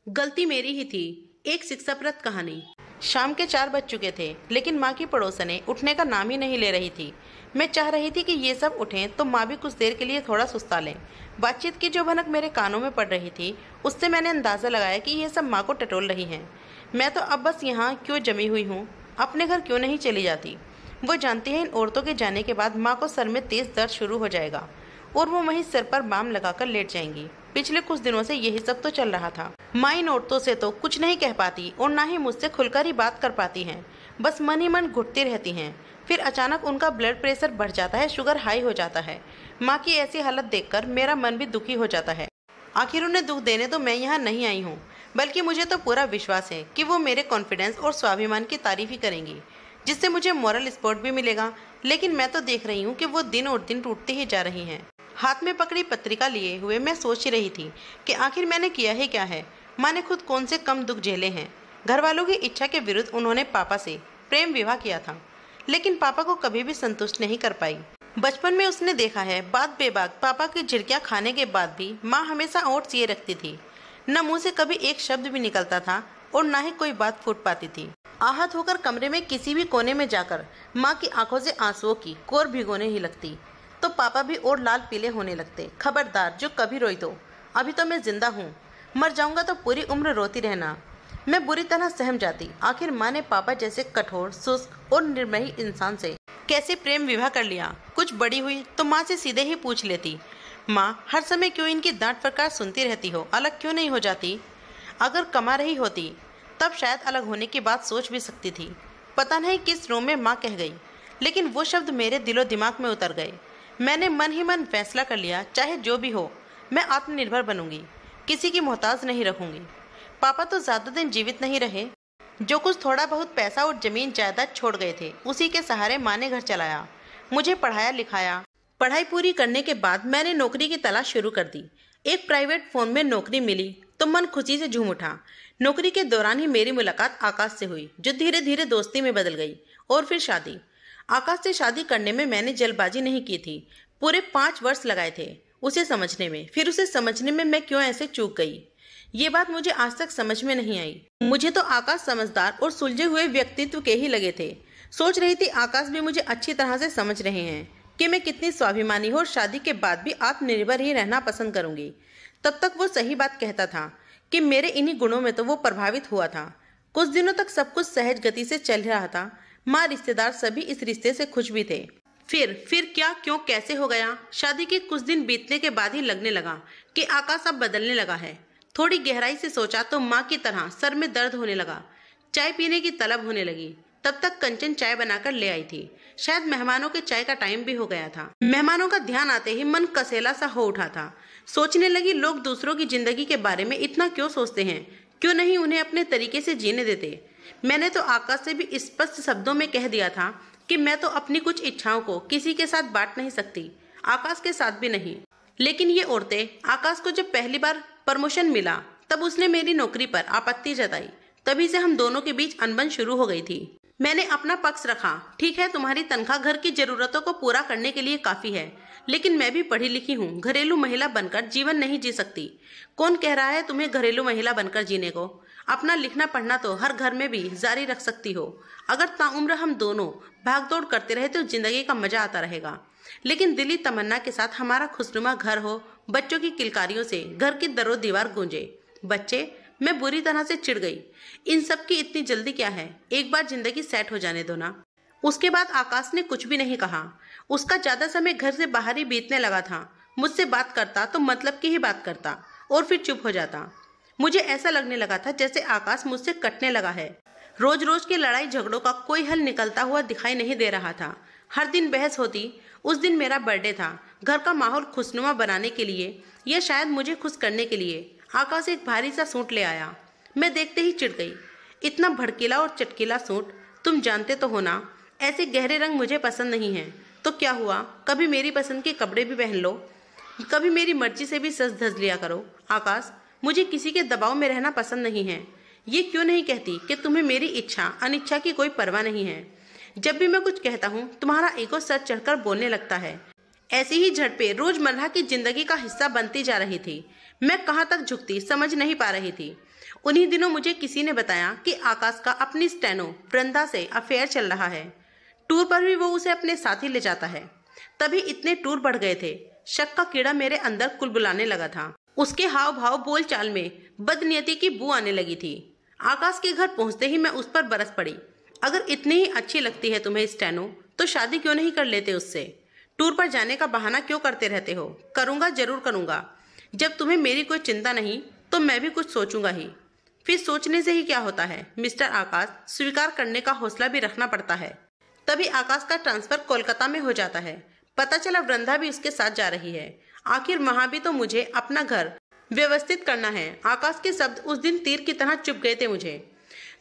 गलती मेरी ही थी। एक शिक्षाप्रद कहानी। शाम के 4 बज चुके थे, लेकिन माँ की पड़ोसनें उठने का नाम ही नहीं ले रही थी। मैं चाह रही थी कि ये सब उठें तो माँ भी कुछ देर के लिए थोड़ा सुस्ता लें। बातचीत की जो भनक मेरे कानों में पड़ रही थी, उससे मैंने अंदाजा लगाया कि ये सब माँ को टटोल रही हैं। मैं तो अब बस यहाँ क्यों जमी हुई हूँ, अपने घर क्यों नहीं चली जाती। वो जानती है इन औरतों के जाने के बाद माँ को सर में तेज दर्द शुरू हो जाएगा और वो वहीं सिर पर बाम लगाकर लेट जाएंगी। पिछले कुछ दिनों से यही सब तो चल रहा था। माँ इन औरतों से तो कुछ नहीं कह पाती और ना ही मुझसे खुलकर ही बात कर पाती हैं। बस मन ही मन घुटती रहती हैं। फिर अचानक उनका ब्लड प्रेशर बढ़ जाता है, शुगर हाई हो जाता है। माँ की ऐसी हालत देखकर मेरा मन भी दुखी हो जाता है। आखिर उन्हें दुख देने तो मैं यहाँ नहीं आई हूँ, बल्कि मुझे तो पूरा विश्वास है कि वो मेरे कॉन्फिडेंस और स्वाभिमान की तारीफ ही करेंगी, जिससे मुझे मॉरल सपोर्ट भी मिलेगा। लेकिन मैं तो देख रही हूँ कि वो दिन और दिन टूटती ही जा रही हैं। हाथ में पकड़ी पत्रिका लिए हुए मैं सोच ही रही थी कि आखिर मैंने किया ही क्या है। माँ ने खुद कौन से कम दुख झेले हैं। घर वालों की इच्छा के विरुद्ध उन्होंने पापा से प्रेम विवाह किया था, लेकिन पापा को कभी भी संतुष्ट नहीं कर पाई। बचपन में उसने देखा है, बात बेबाक पापा की झिड़कियां खाने के बाद भी माँ हमेशा ओट सिए रखती थी। न मुँह से कभी एक शब्द भी निकलता था और न ही कोई बात फूट पाती थी। आहत होकर कमरे में किसी भी कोने में जाकर माँ की आंखों से आंसुओं की कोर भिगोने ही लगती तो पापा भी और लाल पीले होने लगते। खबरदार, जो कभी रोई तो अभी तो मैं जिंदा हूँ, मर जाऊंगा तो पूरी उम्र रोती रहना। मैं बुरी तरह सहम जाती। आखिर माँ ने पापा जैसे कठोर, शुष्क और निर्मोही इंसान से कैसे प्रेम विवाह कर लिया। कुछ बड़ी हुई तो माँ से सीधे ही पूछ लेती, माँ हर समय क्यों इनकी डांट फटकार सुनती रहती हो, अलग क्यों नहीं हो जाती। अगर कमा रही होती तब शायद अलग होने की बात सोच भी सकती थी। पता नहीं किस रूम में माँ कह गई, लेकिन वो शब्द मेरे दिलो दिमाग में उतर गए। मैंने मन ही मन फैसला कर लिया, चाहे जो भी हो मैं आत्मनिर्भर बनूंगी, किसी की मोहताज नहीं रहूंगी। पापा तो ज्यादा दिन जीवित नहीं रहे। जो कुछ थोड़ा बहुत पैसा और जमीन जायदाद छोड़ गए थे, उसी के सहारे माँ ने घर चलाया, मुझे पढ़ाया लिखाया। पढ़ाई पूरी करने के बाद मैंने नौकरी की तलाश शुरू कर दी। एक प्राइवेट फर्म में नौकरी मिली तो मन खुशी से झूम उठा। नौकरी के दौरान ही मेरी मुलाकात आकाश से हुई, जो धीरे धीरे दोस्ती में बदल गई और फिर शादी। आकाश से शादी करने में मैंने जल्दबाजी नहीं की थी। पूरे 5 वर्ष लगाए थे उसे समझने में। फिर उसे समझने में मैं क्यों ऐसे चूक गई, ये बात मुझे आज तक समझ में नहीं आई। मुझे तो आकाश समझदार और सुलझे हुए व्यक्तित्व के ही लगे थे। सोच रही थी आकाश भी मुझे अच्छी तरह से समझ रहे हैं कि मैं कितनी स्वाभिमानी हूँ और शादी के बाद भी आत्मनिर्भर ही रहना पसंद करूंगी। तब तक वो सही बात कहता था कि मेरे इन्हीं गुणों में तो वो प्रभावित हुआ था। कुछ दिनों तक सब कुछ सहज गति से चल रहा था। माँ, रिश्तेदार सभी इस रिश्ते से खुश भी थे। फिर क्या, क्यों, कैसे हो गया। शादी के कुछ दिन बीतने के बाद ही लगने लगा कि आकाश अब बदलने लगा है। थोड़ी गहराई से सोचा तो माँ की तरह सर में दर्द होने लगा। चाय पीने की तलब होने लगी। तब तक कंचन चाय बनाकर ले आई थी। शायद मेहमानों के चाय का टाइम भी हो गया था। मेहमानों का ध्यान आते ही मन कसेला सा हो उठा था। सोचने लगी, लोग दूसरों की जिंदगी के बारे में इतना क्यों सोचते हैं, क्यों नहीं उन्हें अपने तरीके से जीने देते। मैंने तो आकाश से भी स्पष्ट शब्दों में कह दिया था कि मैं तो अपनी कुछ इच्छाओं को किसी के साथ बांट नहीं सकती, आकाश के साथ भी नहीं। लेकिन ये औरतें, आकाश को जब पहली बार प्रमोशन मिला तब उसने मेरी नौकरी पर आपत्ति जताई। तभी से हम दोनों के बीच अनबन शुरू हो गई थी। मैंने अपना पक्ष रखा, ठीक है तुम्हारी तनख्वाह घर की जरूरतों को पूरा करने के लिए काफी है, लेकिन मैं भी पढ़ी लिखी हूँ, घरेलू महिला बनकर जीवन नहीं जी सकती। कौन कह रहा है तुम्हें घरेलू महिला बनकर जीने को। अपना लिखना पढ़ना तो हर घर में भी जारी रख सकती हो। अगर ताउम्र हम दोनों भागदौड़ करते रहे तो जिंदगी का मजा आता रहेगा। लेकिन दिली तमन्ना के साथ हमारा खुशनुमा घर हो, बच्चों की किलकारियों से घर की दरो दीवार गूंजे। बच्चे, मैं बुरी तरह से चिढ़ गई। इन सब की इतनी जल्दी क्या है, एक बार जिंदगी सेट हो जाने दो ना। उसके बाद आकाश ने कुछ भी नहीं कहा। उसका ज्यादा समय घर से बाहर ही बीतने लगा था। मुझसे बात करता तो मतलब की ही बात करता और फिर चुप हो जाता। मुझे ऐसा लगने लगा था जैसे आकाश मुझसे कटने लगा है। रोज रोज के लड़ाई झगड़ों का कोई हल निकलता हुआ दिखाई नहीं दे रहा था। हर दिन बहस होती। उस दिन मेरा बर्थडे था। घर का माहौल खुशनुमा बनाने के लिए या शायद मुझे खुश करने के लिए आकाश एक भारी सा सूट ले आया। मैं देखते ही चिढ़ गई। इतना भड़कीला और चटकीला सूट, तुम जानते तो हो ना, ऐसे गहरे रंग मुझे पसंद नहीं है। तो क्या हुआ, कभी मेरी पसंद के कपड़े भी पहन लो, कभी मेरी मर्जी से भी सज धज लिया करो। आकाश, मुझे किसी के दबाव में रहना पसंद नहीं है। ये क्यों नहीं कहती कि तुम्हें मेरी इच्छा अनिच्छा की कोई परवाह नहीं है। जब भी मैं कुछ कहता हूँ तुम्हारा ईगो सर चढ़कर बोलने लगता है। ऐसी ही झड़पें रोजमर्रा की जिंदगी का हिस्सा बनती जा रही थी। मैं कहाँ तक झुकती समझ नहीं पा रही थी। उन्हीं दिनों मुझे किसी ने बताया कि आकाश का अपनी स्टेनो वृंदा से अफेयर चल रहा है। टूर पर भी वो उसे अपने साथ ही ले जाता है। तभी इतने टूर बढ़ गए थे, शक का कीड़ा मेरे अंदर कुलबुलाने लगा था। उसके हाव भाव बोल चाल में बदनियती की बू आने लगी थी। आकाश के घर पहुंचते ही मैं उस पर बरस पड़ी। अगर इतनी ही अच्छी लगती है तुम्हें स्टेनो, तो शादी क्यों नहीं कर लेते उससे? टूर पर जाने का बहाना क्यों करते रहते हो? करूंगा, जरूर करूंगा। जब तुम्हें मेरी कोई चिंता नहीं तो मैं भी कुछ सोचूंगा ही। फिर सोचने से ही क्या होता है मिस्टर आकाश, स्वीकार करने का हौसला भी रखना पड़ता है। तभी आकाश का ट्रांसफर कोलकाता में हो जाता है। पता चला वृंदा भी उसके साथ जा रही है। आखिर वहां भी तो मुझे अपना घर व्यवस्थित करना है। आकाश के शब्द उस दिन तीर की तरह चुभ गए थे मुझे।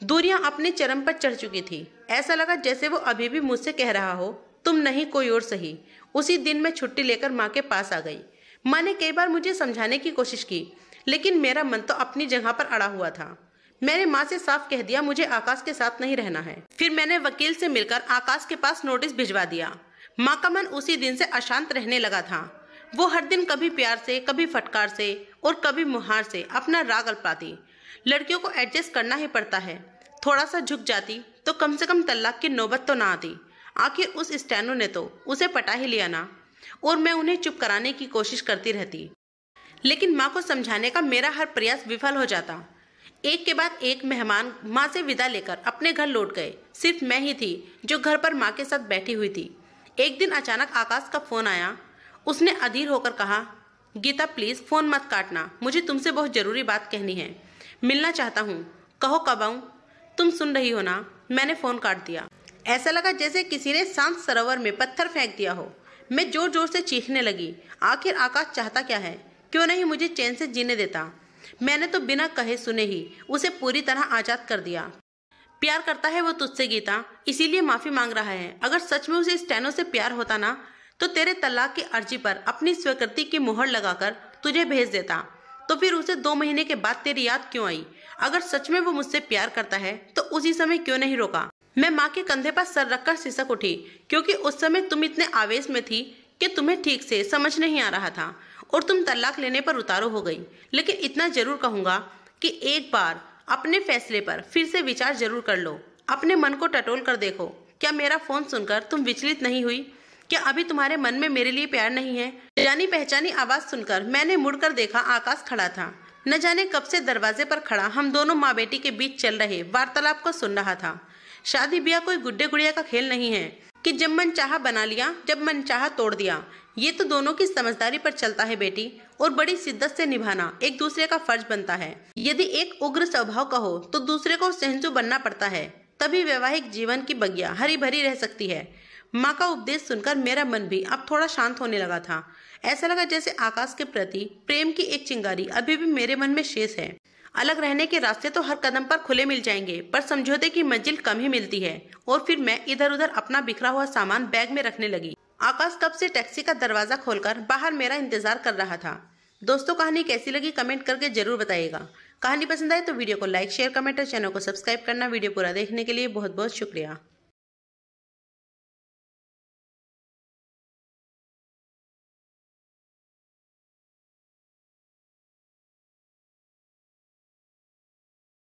दूरियां अपने चरम पर चढ़ चुकी थी। ऐसा लगा जैसे वो अभी भी मुझसे कह रहा हो, तुम नहीं कोई और सही। उसी दिन मैं छुट्टी लेकर माँ के पास आ गई। माँ ने कई बार मुझे समझाने की कोशिश की, लेकिन मेरा मन तो अपनी जगह पर अड़ा हुआ था। मैंने माँ से साफ कह दिया मुझे आकाश के साथ नहीं रहना है। फिर मैंने वकील से मिलकर आकाश के पास नोटिस भिजवा दिया। माँ का मन उसी दिन से अशांत रहने लगा था। वो हर दिन कभी प्यार से, कभी फटकार से और कभी मुहार से अपना राग अल्पाती। लड़कियों को एडजस्ट करना ही पड़ता है। थोड़ा सा झुक जाती तो कम से कम तलाक की नौबत तो ना आती। आखिर उस स्टेनो ने तो उसे पटा ही लिया ना। और मैं उन्हें चुप कराने की कोशिश करती रहती, लेकिन माँ को समझाने का मेरा हर प्रयास विफल हो जाता। एक के बाद एक मेहमान माँ से विदा लेकर अपने घर लौट गए। सिर्फ मैं ही थी जो घर पर माँ के साथ बैठी हुई थी। एक दिन अचानक आकाश का फोन आया। उसने अधीर होकर कहा, गीता प्लीज फोन मत काटना, मुझे तुमसे बहुत जरूरी बात कहनी है। मिलना चाहता हूँ, कहो कब आऊं? तुम सुन रही हो ना? मैंने फोन काट दिया। ऐसा लगा जैसे किसी ने शांत सरोवर में पत्थर फेंक दिया हो। मैं जोर जोर से चीखने लगी। आखिर आकाश चाहता क्या है? क्यों नहीं मुझे चैन से जीने देता? मैंने तो बिना कहे सुने ही उसे पूरी तरह आजाद कर दिया। प्यार करता है वो तुझसे गीता, इसीलिए माफी मांग रहा है। अगर सच में उसे स्टेनो से प्यार होता ना, तो तेरे तलाक की अर्जी पर अपनी स्वीकृति की मुहर लगाकर तुझे भेज देता। तो फिर उसे 2 महीने के बाद तेरी याद क्यों आई? अगर सच में वो मुझसे प्यार करता है तो उसी समय क्यों नहीं रोका? मैं माँ के कंधे पर सर रखकर सिसक उठी, क्योंकि उस समय तुम इतने आवेश में थी कि तुम्हें ठीक से समझ नहीं आ रहा था और तुम तलाक लेने पर उतारू हो गई। लेकिन इतना जरूर कहूंगा कि एक बार अपने फैसले पर फिर से विचार जरूर कर लो। अपने मन को टटोल कर देखो। क्या मेरा फोन सुनकर तुम विचलित नहीं हुई? क्या अभी तुम्हारे मन में मेरे लिए प्यार नहीं है? जानी पहचानी आवाज सुनकर मैंने मुड़कर देखा। आकाश खड़ा था। न जाने कब से दरवाजे पर खड़ा हम दोनों माँ बेटी के बीच चल रहे वार्तालाप को सुन रहा था। शादी ब्याह कोई गुड्डे गुड़िया का खेल नहीं है कि जब मन चाहा बना लिया, जब मन चाहा तोड़ दिया। ये तो दोनों की समझदारी पर चलता है बेटी, और बड़ी शिद्दत से निभाना एक दूसरे का फर्ज बनता है। यदि एक उग्र स्वभाव का हो तो दूसरे को सहनजू बनना पड़ता है, तभी वैवाहिक जीवन की बगिया हरी भरी रह सकती है। माँ का उपदेश सुनकर मेरा मन भी अब थोड़ा शांत होने लगा था। ऐसा लगा जैसे आकाश के प्रति प्रेम की एक चिंगारी अभी भी मेरे मन में शेष है। अलग रहने के रास्ते तो हर कदम पर खुले मिल जाएंगे, पर समझौते की मंजिल कम ही मिलती है। और फिर मैं इधर उधर अपना बिखरा हुआ सामान बैग में रखने लगी। आकाश कब से टैक्सी का दरवाजा खोलकर बाहर मेरा इंतजार कर रहा था। दोस्तों, कहानी कैसी लगी कमेंट करके जरूर बताइएगा। कहानी पसंद आए तो वीडियो को लाइक, शेयर, कमेंट और चैनल को सब्सक्राइब करना। वीडियो पूरा देखने के लिए बहुत बहुत शुक्रिया।